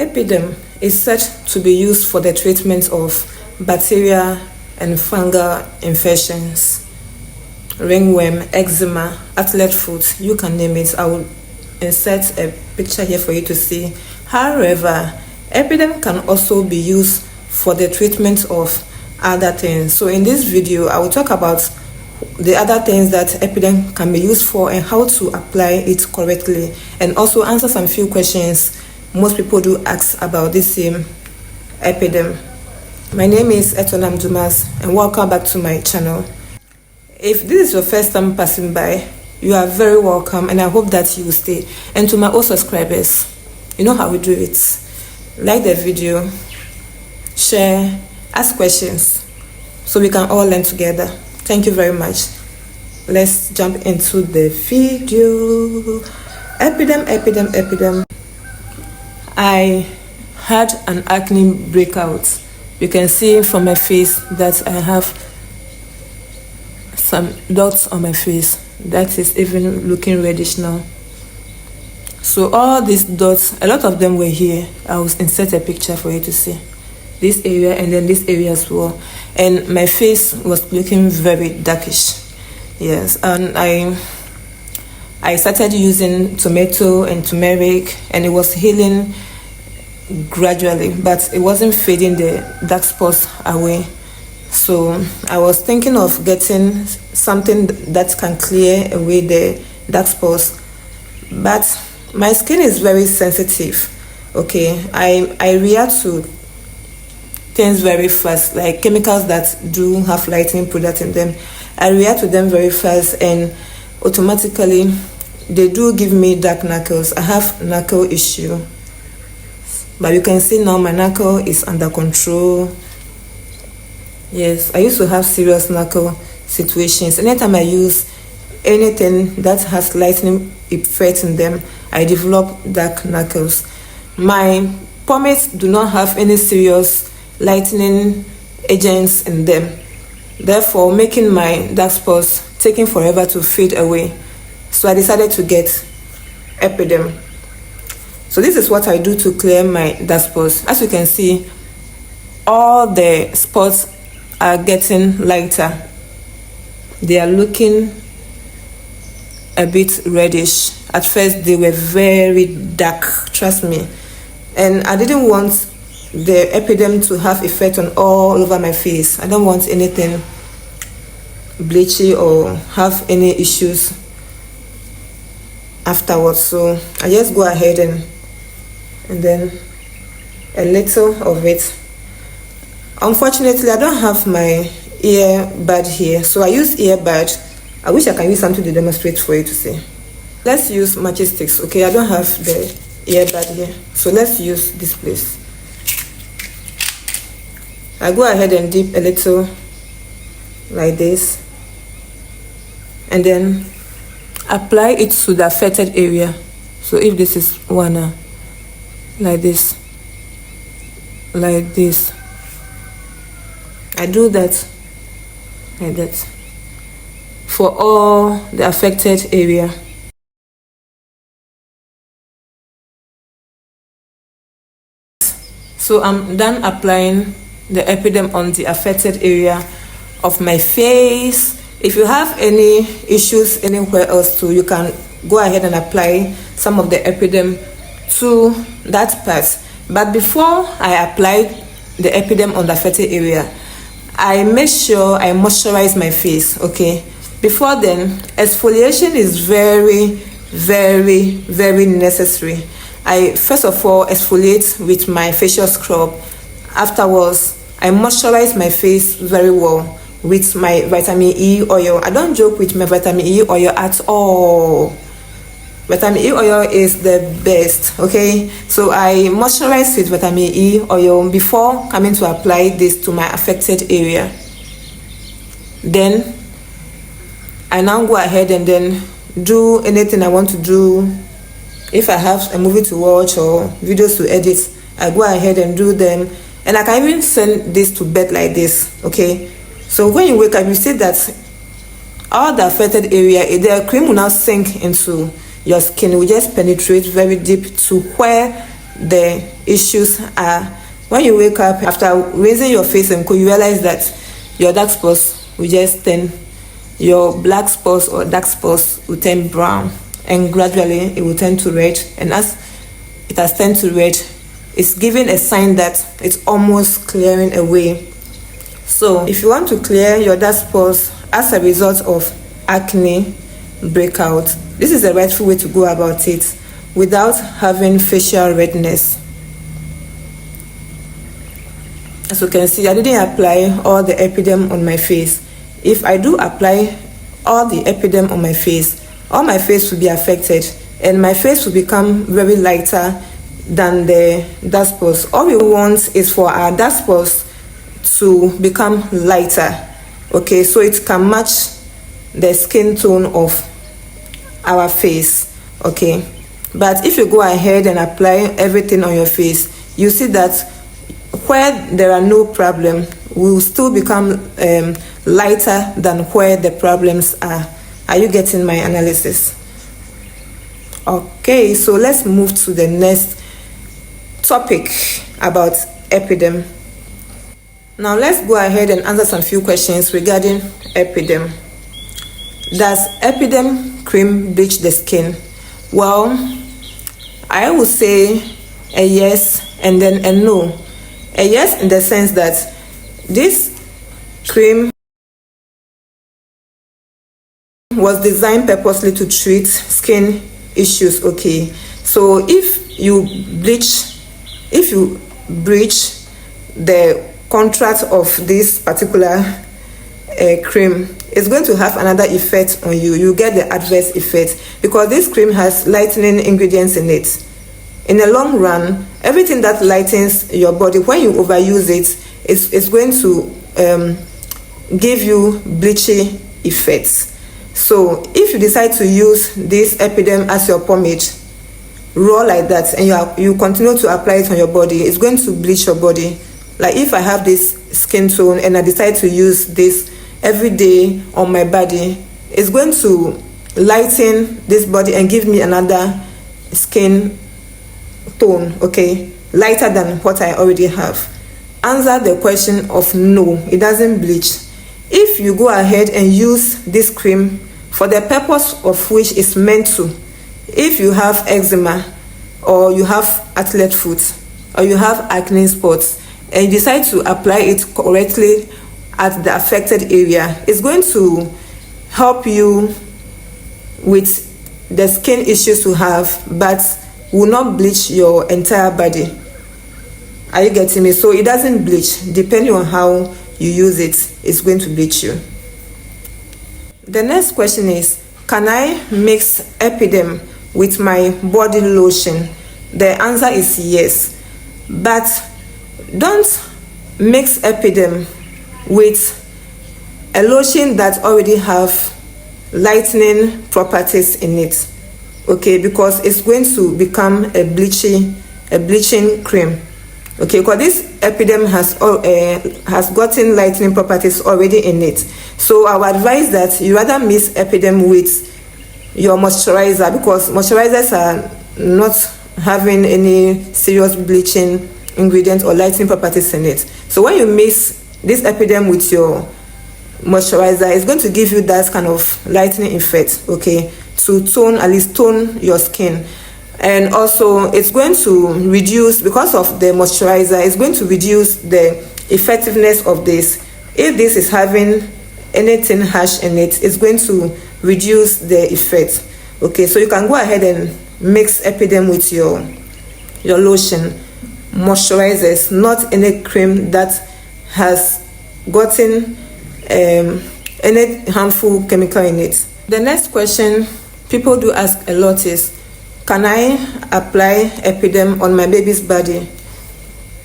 Epiderm is said to be used for the treatment of bacterial and fungal infections, ringworm, eczema, athlete foot, you can name it. I will insert a picture here for you to see. However, Epiderm can also be used for the treatment of other things. So in this video, I will talk about the other things that Epiderm can be used for and how to apply it correctly, and also answer some few questions most people do ask about this same Epiderm. My name is Etonam Dumas and welcome back to my channel. If this is your first time passing by, you are very welcome and I hope that you will stay. And to my old subscribers, you know how we do it. Like the video, share, ask questions so we can all learn together. Thank you very much. Let's jump into the video. Epiderm. I had an acne breakout. You can see from my face that I have some dots on my face that is even looking reddish now. So all these dots, a lot of them were here. I will insert a picture for you to see this area and then this area as well. And my face was looking very darkish. Yes, and I started using tomato and turmeric and it was healing gradually, but it wasn't fading the dark spots away. So I was thinking of getting something that can clear away the dark spots, but my skin is very sensitive. Okay, I react to things very fast, like chemicals that do have lightening product in them. I react to them very fast and automatically they do give me dark knuckles. I have knuckle issue, but you can see now my knuckle is under control. Yes, I used to have serious knuckle situations. Anytime I use anything that has lightening effect in them, I develop dark knuckles. My pomades do not have any serious lightening agents in them, therefore making my dark spots taking forever to fade away. So I decided to get Epiderm. So this is what I do to clear my dark spots. As you can see, all the spots are getting lighter. They are looking a bit reddish. At first they were very dark, trust me, and I didn't want the Epiderm to have effect on all over my face. I don't want anything bleachy or have any issues afterwards. So I just go ahead and then a little of it. Unfortunately, I don't have my earbud here, so I use earbud. I wish I can use something to demonstrate for you to see. Let's use matching sticks. Okay, I don't have the earbud here, so let's use this place. I go ahead and dip a little like this and then apply it to the affected area. So if this is one, like this, I do that like that for all the affected area. So I'm done applying the Epiderm on the affected area of my face. If you have any issues anywhere else too, you can go ahead and apply some of the Epiderm to that part. But before I apply the Epiderm on the affected area, I make sure I moisturize my face. Okay, before then, exfoliation is very necessary. I first of all exfoliate with my facial scrub. Afterwards, I moisturize my face very well with my vitamin E oil. I don't joke with my vitamin E oil at all. Vitamin E oil is the best. Okay, so I moisturize with vitamin E oil before coming to apply this to my affected area. Then I now go ahead and then do anything I want to do. If I have a movie to watch or videos to edit, I go ahead and do them. And I can even send this to bed like this. Okay, so when you wake up, you see that all the affected area, the cream will now sink into your skin. Will just penetrate very deep to where the issues are. When you wake up after rinsing your face and cool, you realize that your dark spots will just turn, your black spots or dark spots will turn brown, and gradually it will turn to red. And as it has turned to red, it's giving a sign that it's almost clearing away. So if you want to clear your dark spots as a result of acne breakout, this is the rightful way to go about it without having facial redness. As you can see, I didn't apply all the Epiderm on my face. If I do apply all the Epiderm on my face, all my face will be affected and my face will become very lighter than the dark spots. All we want is for our dark spots to become lighter, okay, so it can match the skin tone of our face, okay. But if you go ahead and apply everything on your face, you see that where there are no problem will still become lighter than where the problems are. Are you getting my analysis? Okay, so let's move to the next topic about Epiderm. Now let's go ahead and answer some few questions regarding Epiderm. Does Epiderm cream bleach the skin? Well, I would say a yes and then a no. A yes in the sense that this cream was designed purposely to treat skin issues, okay. So if you bleach the contrast of this particular cream, it's going to have another effect on you. You get the adverse effect because this cream has lightening ingredients in it. In the long run, everything that lightens your body, when you overuse it, it's going to give you bleachy effects. So if you decide to use this Epiderm as your pomade, raw like that, and you continue to apply it on your body, it's going to bleach your body. Like if I have this skin tone and I decide to use this every day on my body, it's going to lighten this body and give me another skin tone, okay, lighter than what I already have. Answer the question of no, it doesn't bleach. If you go ahead and use this cream for the purpose of which it's meant to, if you have eczema or you have athlete foot or you have acne spots and you decide to apply it correctly at the affected area, it's going to help you with the skin issues you have, but will not bleach your entire body. Are you getting me? So it doesn't bleach. Depending on how you use it, it's going to bleach you. The next question is, can I mix Epiderm with my body lotion? The answer is yes, but don't mix Epiderm with a lotion that already have lightening properties in it, okay, because it's going to become a bleaching cream, okay, because this Epiderm has gotten lightening properties already in it. So I would advise that you rather mix Epiderm with your moisturizer, because moisturizers are not having any serious bleaching ingredients or lightening properties in it. So when you mix this Epiderm with your moisturizer, it's going to give you that kind of lightening effect, okay, to at least tone your skin. And also it's going to reduce, because of the moisturizer, it's going to reduce the effectiveness of this. If this is having anything harsh in it, it's going to reduce the effect, okay. So you can go ahead and mix Epiderm with your lotion, moisturizers, not any cream that has gotten any harmful chemical in it. The next question people do ask a lot is, can I apply Epiderm on my baby's body?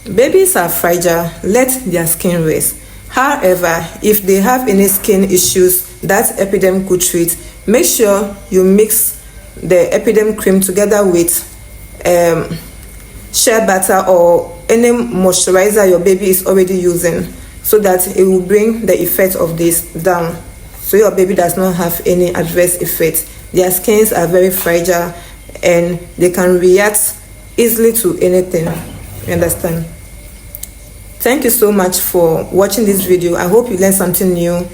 Babies are fragile, let their skin rest. However, if they have any skin issues that Epiderm could treat, make sure you mix the Epiderm cream together with shea butter or any moisturizer your baby is already using, so that it will bring the effect of this down, so your baby does not have any adverse effects. Their skins are very fragile and they can react easily to anything. You understand? Thank you so much for watching this video. I hope you learned something new,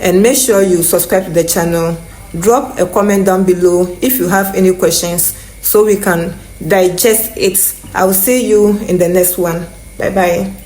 and make sure you subscribe to the channel. Drop a comment down below if you have any questions so we can digest it. I will see you in the next one. Bye bye.